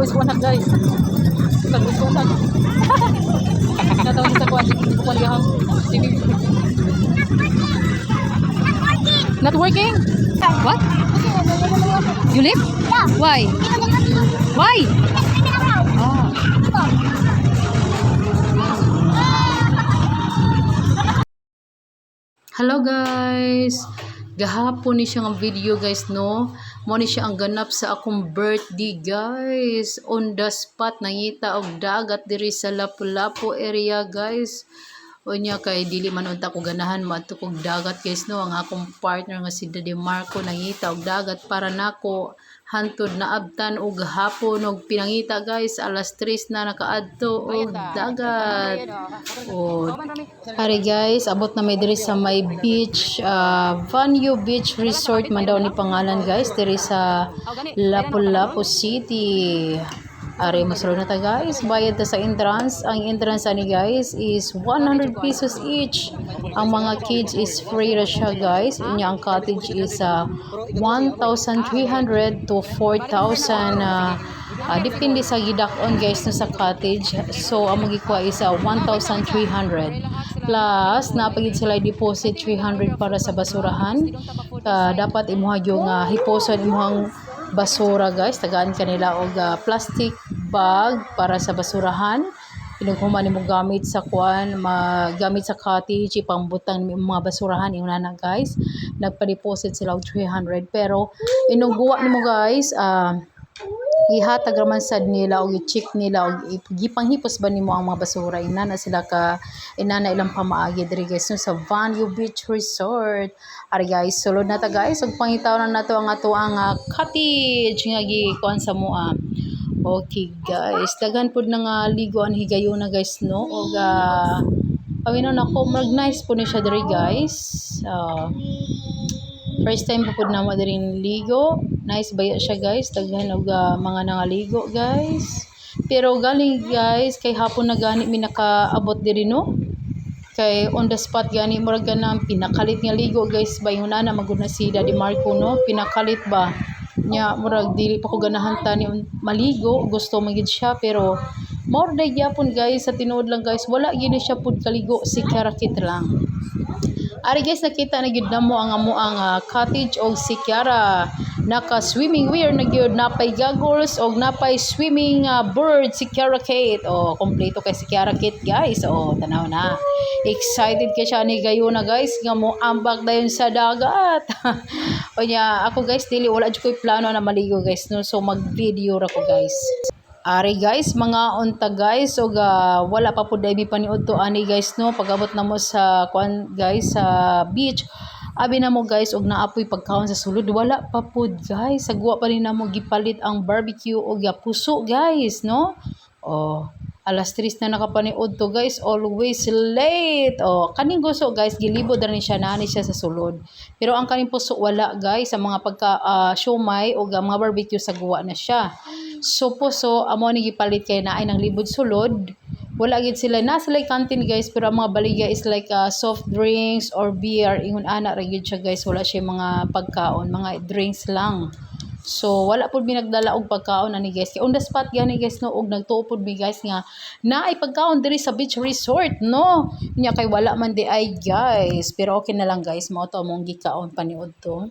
wiskonat guys. Sa wiskonat. Natawag sa kuan gahang. Not working? What? You leave? Yeah. Why? Why? Ah. Hello guys. Gahapon ni siya nga video guys no. Mo ni siya ang ganap sa akong birthday guys. On the spot nangita og dagat diri sa Lapu-Lapu area guys. Unya kay dili man unta ko ganahan maadto kog dagat guys no. Ang akong partner nga si Daddy Marco nangita og dagat para nako hantod na abtan og hapon og pinangita guys alas 3 na nakaadto og dagat. Oh, ari guys, abot na may diri sa may beach, Vanyo Beach Resort man daw ni pangalan guys diri sa Lapu-Lapu City. Ari masulod na ta guys, bayad ta sa entrance. Ang entrance ani guys is 100 pesos each. Ang mga kids is free ra siya guys. Inya ang cottage is 1,300 to 4,000 depende sa gidakon guys no sa cottage. So ang magikuha is 1,300 plus napagid sila deposit 300 para sa basurahan. Dapat imuha yung hiposon imuhang basura guys, tagaan kanila og plastic bag para sa basurahan. Pinaghuman nimo gamit sa kuan, magamit sa cottage, ipangbutang mga basurahan inguna na guys. Nagpa-deposit sila og 300 pero inugwa nimo guys, ihatag raman sad nila og i-check nila og gipanghipos ba nimo ang mga basura ina na sila ka ina na ilang pamaagi diri guys no, sa Vanyo Beach Resort. Ari guys, sulod na ta guys ug pangitawon na nato ang ato ang cottage nga gikuan sa moa. Okay guys, daghan pud na nga ligoan higayon na guys no og pawinon ako mag nice po ni siya diri guys. First time po na mo diri ligo. Nice baya siya guys, daghan og mga nangaligo guys. Pero galing guys kay hapon na gani mi nakaabot diri no. Kay on the spot gani murag ganang pinakalit nga ligo guys, bayuna na magud na si Daddy Marco no, pinakalit ba nya murag dili pa ko ganahan tani maligo, gusto magid siya pero more day gyapon guys sa tinuod lang guys, wala gini siya pud kaligo, si karakit lang. Ari guys, nakita na gyud namo ang amo ang cottage og si Kiara naka swimming wear na gyud, napay goggles og napay swimming bird si Kiara Kate. Oh, kompleto kay si Kiara Kate guys. Oh, tanaw na. Excited kay siya ni gayuna guys nga mo ambak dayon sa dagat. O nya ako guys dili wala jud koy plano na maligo guys no. So mag-video ra ko guys. Ari guys, mga unta guys og wala pa pud mi paniud to ani guys no, pagabot na mo sa kuan guys sa beach. Abi na mo guys og naapoy pagkaon sa sulod, wala pa pud guys, sagwa pa rin na mo gipalit ang barbecue og puso guys no. Oh, alas 3 na nakapaniud to guys, always late. Oh, kaning gusto guys gilibod ra ni siya nani siya sa sulod. Pero ang kaning puso wala guys, sa mga pagka siomay og mga barbecue sagwa na siya. So puso amo ni gipalit kay naay nang libod sulod. Wala gid sila na sila canteen guys, pero ang mga baligya is like soft drinks or beer, ingon ana ra gid siya guys, wala siya mga pagkaon, mga drinks lang. So wala pud mi nagdala og pagkaon ani guys, kay on the spot gani guys no, og nagtuo pud mi guys nga naay pagkaon diri sa beach resort no, nya kay wala man di ay guys, pero okay na lang guys, mao to among gikaon paniud to.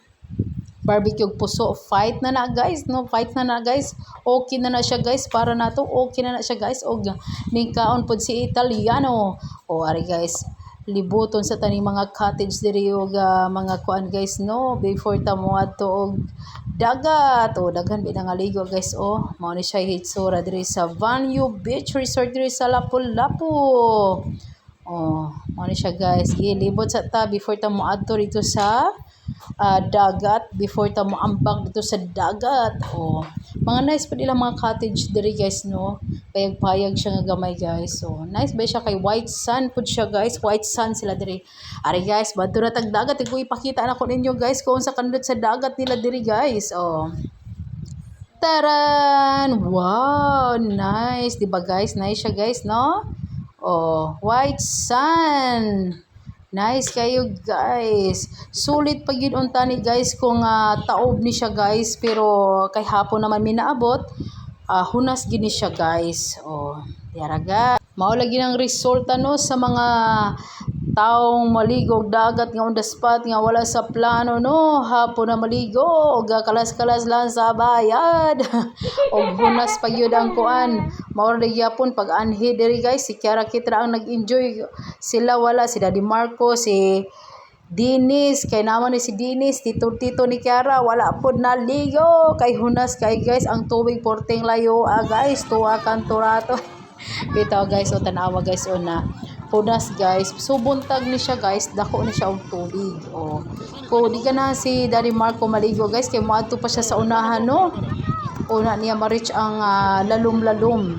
Barbecue puso, fight na na guys no, fight na na guys, okay na na siya guys para nato, okay na na siya guys og ningkaon pod si Italiano. O ari guys, libuton sa tani mga cottage diri og mga kuan guys no, before ta mo adto og dagat. O daghan ba nga ligo guys. O mao ni siya hitsura diri sa Vanyo Beach Resort diri sa Lapu-Lapu. Oh, mao ni siya guys, gilibot sa ta before ta mo adto dito sa dagat, before ta mo ambak dito sa dagat. Oh, mga nice pa nila mga cottage diri guys no, payag-payag siya nga gamay guys. So nice ba siya, kay white sand pud siya guys, white sand sila diri. Ari guys, badto na tag dagat, ko ipakita na ko ninyo guys kung sa kandot sa dagat nila diri guys. Oh, taran, wow, nice diba guys, nice siya guys no. Oh, white sand. Nice kayo guys. Sulit pag yun unta ni guys kung taob ni siya guys. Pero kay hapon naman minaabot. hunas gini siya guys. Oh, tiyara guys. Mao lagi ng resulta no sa mga taong maligo og dagat nga on the spot nga wala sa plano no, hapon na maligo og kalas-kalas lang sa bayad. Og hunas pa gyud ang kuan. Mao ra gyapon pag anhi diri guys, si Kiara Kitra ang nag-enjoy. Sila wala, si Daddy Marco, si Dinis, kay naman ni si Dinis, tito ni Kiara, wala pod naligo. Kay hunas kay guys, ang tubig porteng layo guys, tuwa kan turato. Bitaw guys, o tanawa guys, o na hunas guys, so buntag ni siya guys, dako ni siya og tubig. O kung di ka na si Daddy Marco maligo guys, kay moadto pa siya sa unahan no, una niya ma-reach ang lalum-lalum.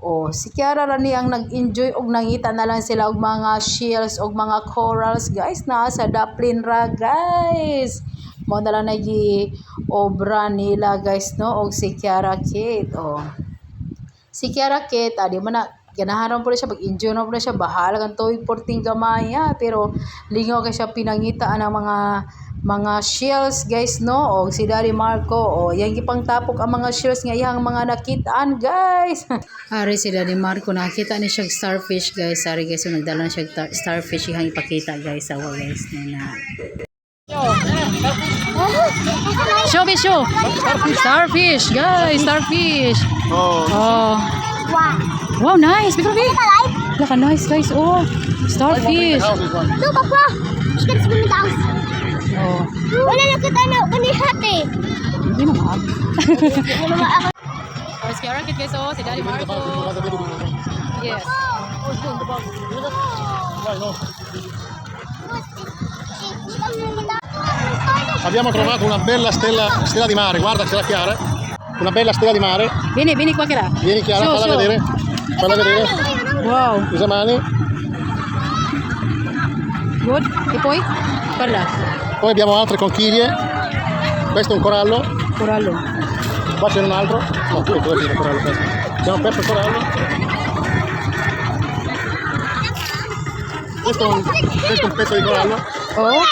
O si Kiara ra ni ang nag-enjoy og nangita na lang sila og mga shells og mga corals guys na sa daplin ra guys. Mo na lang nagi obra nila guys no, og si Kiara Kate. O si Kiara Kate, di man na ganahan po na siya, mag-enjoy na po na siya, bahala kang tuwing porting gamaya, pero lingaw kay siya pinangitaan ng mga shells guys no, o si Daddy Marco, o yan gipang tapok ang mga shells nga iyang mga nakitaan guys. Ari si Daddy Marco, nakita ni siya starfish guys, sorry guys, so nagdala na siya starfish iyang ipakita guys, awa guys, na show me show, starfish guys, starfish. Oh. Wow, nice. Big Ruby. Look, nice guys. Oh, starfish. No, Papa. She can swim in the house. Oh. Wala na kita na kanihati. Hindi naman. Oh, si Kiara Kate guys. Oh, si Daddy Marco. Yes. Abbiamo trovato una bella stella di mare, guarda, c'è la Chiara. Una bella stella di mare. Vieni qua Chiara. Vieni Chiara, falla vedere. Falla vedere. Wow. Usa mani. Good. E poi? Parla. Poi abbiamo altre conchiglie. Questo è un corallo. Corallo. Qua c'è un altro. No, tu è il corallo questo. Abbiamo perso il corallo. Questo è un pezzo di corallo. Oh.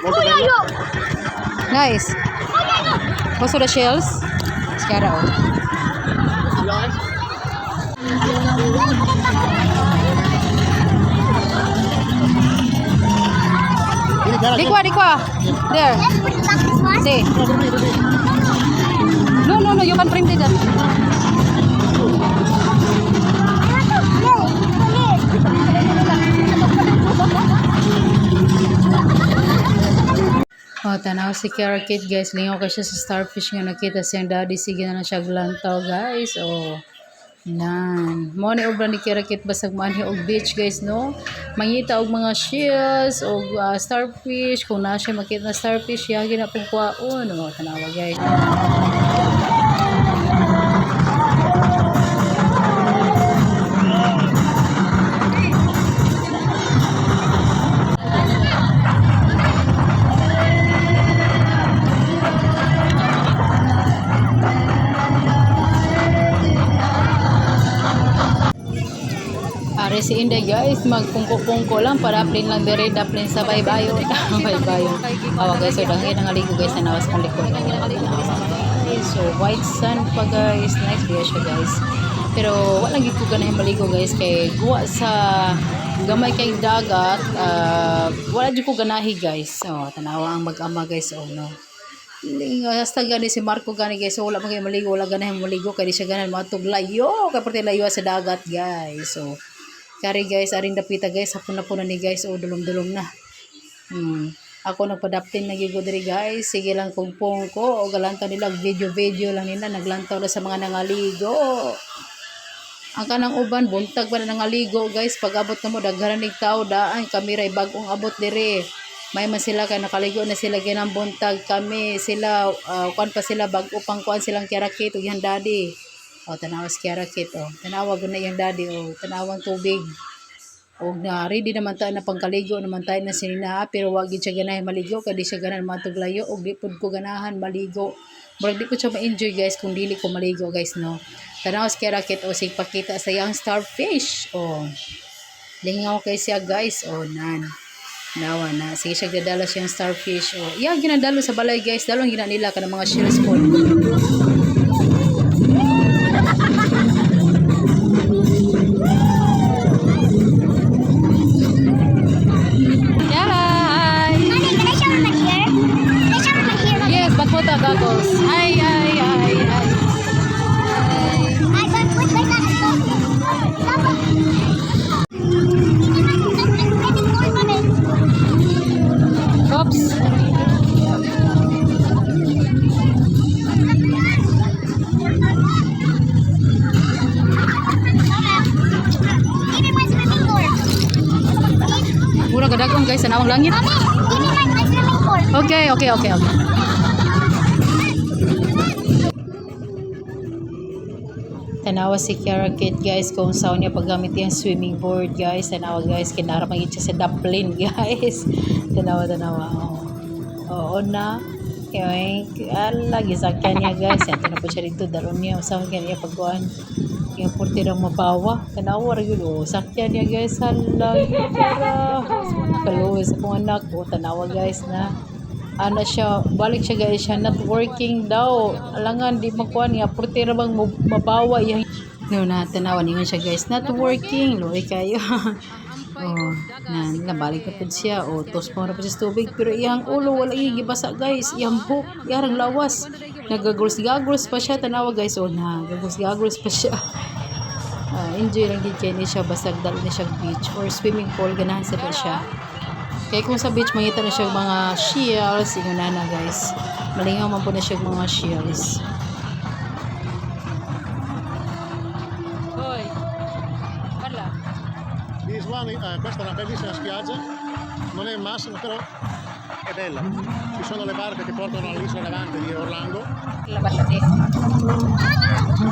Molto bello. Nice. Also the shells. Kiara, oh. Di qua. There. See. No, you can frame it up. Oh, tanaw si Kiara Kate guys, lingaw ka siya sa starfish nga nakita siyang daddy, sige na siya glantaw guys. Oh, nan mo ni obra ni Kiara Kate basag manhi og beach guys no, mangita og mga shells og starfish, kung na siya makita na starfish yagi na pong kwaon. Oh, tanawa guys. Are si Inday guys, magpungko-pungko lang para plain lang dire, daplin sa baybayon. Baybayon. Awa guys, so dangin ang aligo guys na nawas kong likod. So white sand pa guys, nice view siya guys. Pero wala gid ko ganahin maligo guys kay guwa sa gamay kay dagat, wala jud ko ganahi guys. So tanawa ang mag-ama guys, oh no. Hasta gani si Marco gani guys, so wala man kay maligo, wala ganahin maligo kay di siya ganahan matug layo, kay parte layo sa dagat guys. So kari guys, aring dapita guys, hapon na po na ni guys, o dulom-dulom na. Ako nagpadaptin na gigo diri guys, sige lang kung pungko, o galantaw nila, video lang nila, naglantaw na sa mga nangaligo. Ang kanang uban, buntag pa na nangaligo guys, pag abot na mo, dagharan tao daan, kami ray bagong abot diri. May man sila kay nakaligo na sila ginang buntag kami, sila, kuan pa sila, bago pang kuan silang Kiara Kate, o yan daddy. O, tanawa si Kiara Kate, o. Tanawa ko na yung daddy, o. Tanawang tubig. O, na, ready naman tayo na pangkaligo, naman tayo na sinina, pero wag siya ganahan maligo, kaya di siya ganahan matuglayo, o di po ko ganahan maligo. Murag di ko siya ma-enjoy guys, kung dili ko maligo guys, no. Tanawa si Kiara Kate, o, sige pakita sa yung starfish, o. Lingaw kay siya guys, o, nan. Nawa na, sige siya dadala siyang starfish, o. Iya, ginadalo sa balay guys, dalong ginanila ka ng mga shells po. gadagong guys, tanawang langit. Mami, ini may swimming pool. Okay. Tanawa si Kiara Kate guys kung saan niya paggamit yung swimming board guys. Tanawa guys, kinara magiging siya sa dublin guys. Tanawa. Oo na. Ala, gisakyan niya guys. Yan, na po siya dito. Daron niya. Saan niya pagkuhan. Yung portirang mabawa. Tanawa rin yun. Sakyan niya guys. Hala, Kiara. Kaluwis akong anak. Tanawa guys na. Ana siya, balik siya guys, siya not working daw. Alangan, di magkuhan niya, portira bang mabawa yan. No, natanawan niya siya guys, not working. Loy kayo. Oh, nabalik na po siya. Oh, tos pa na po siya sa tubig. Pero iyang ulo, wala gibasa guys. Iyang book, yarang lawas. Nagaguls pa siya, tanawa guys. Oh, nagaguls pa siya. Enjoy lang din kayo siya, basta dalo na siya beach or swimming pool, ganahan sa siya. Kaya kung sa beach, mangita na siya mga shells, ingon na guys. Malingaw man po na siya mga shells. Hoy, parla. This one, questa è una bellissima spiaggia, non è il massimo, però è bella. Ci sono le barche che portano all'isola davanti di Orlando.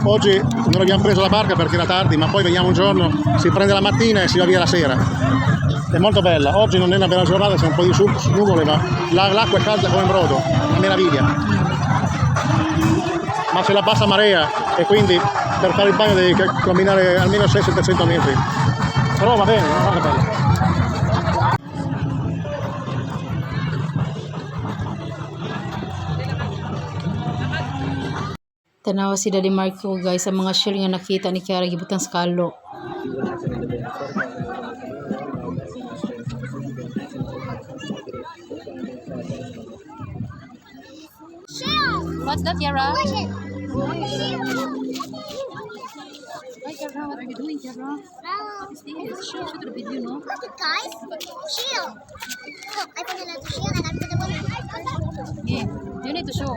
Oggi non abbiamo preso la barca perché era tardi, ma poi veniamo un giorno, si prende la mattina e si va via la sera. È molto bella. Oggi non è una bella giornata, c'è un po' di nuvole, ma l'acqua è calda come un brodo, una meraviglia. Ma c'è la bassa marea e quindi per fare il bagno devi camminare almeno 600-700 metri. Però va bene, va bene. Tanawa si Daddy Marco guys, sa mga shell nga nakita ni Kiara gibutang sa kalo. What's that, Kiara? Push it. Hi, Kiara, what are you doing, Kiara? Wow. What's this? Show the video, no? Look it, guys. Shield. Look, I put it as a shield and I put the one. Yeah, you need to show.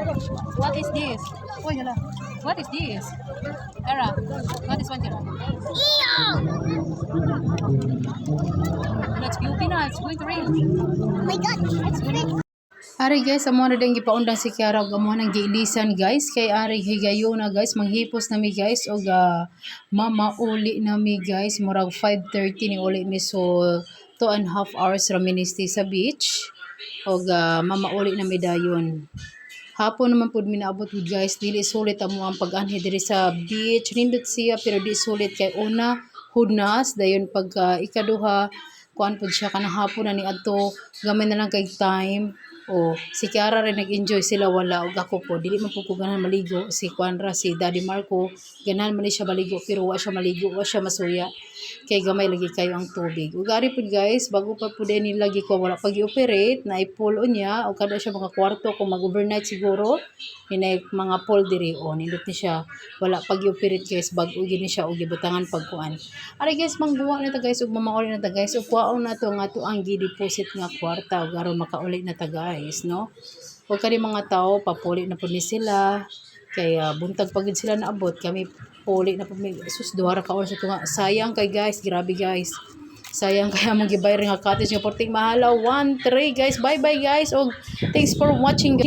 What is this? Oh, yala. What is this? Kiara, what is one, Kiara? Ew! Let's be open na. It's going to rain. Oh my god, it's gonna. Ari guys, amo na din gipaundang si Kiara ug amo nang giilisan guys kay ari higayon na guys, manghipos na mi guys og mama uli na mi guys, murag 5:30 ni uli mi, so 2.5 hours ra mi stay sa beach og mama uli na mi dayon. Hapon naman pud mi naabot guys, dili sulit amo ang pag-anhi diri sa beach, nindot siya pero di sulit kay una hudnas dayon pag ikaduha kuan pud siya kanang hapon na ni adto gamay na lang kay time. Oh, si Kiara rin nag-enjoy sila wala og ako po dili man po ko ganahan maligo, si Juanra si Daddy Marco ganahan man siya maligo pero wa siya maligo, wa siya masuya kay gamay lagi kayo ang tubig. Ug ari pud guys, bago pa pud ni lagi ko wala pag i-operate na i-pull on niya o kada siya mga kwarto kung mag-overnight siguro hinay mga pool diri on nindot ni siya wala pag i-operate guys, bag-o gini siya og gibutangan pagkuan. Ari guys, mangguwa na ta guys ug mamauli na ta guys ug kuwaon na to nga to ang gi-deposit nga kwarta ug aron makauli na ta guys, no? Ug kani mga tao papuli na pud ni sila kay buntag pagid sila naabot kami puli na pud mi sus duha ra ka oras ito nga sayang kay guys, grabe guys. Sayang kaya mong gibayar nga cottage nga porting mahalaw 1-3 guys. Bye bye guys og thanks for watching.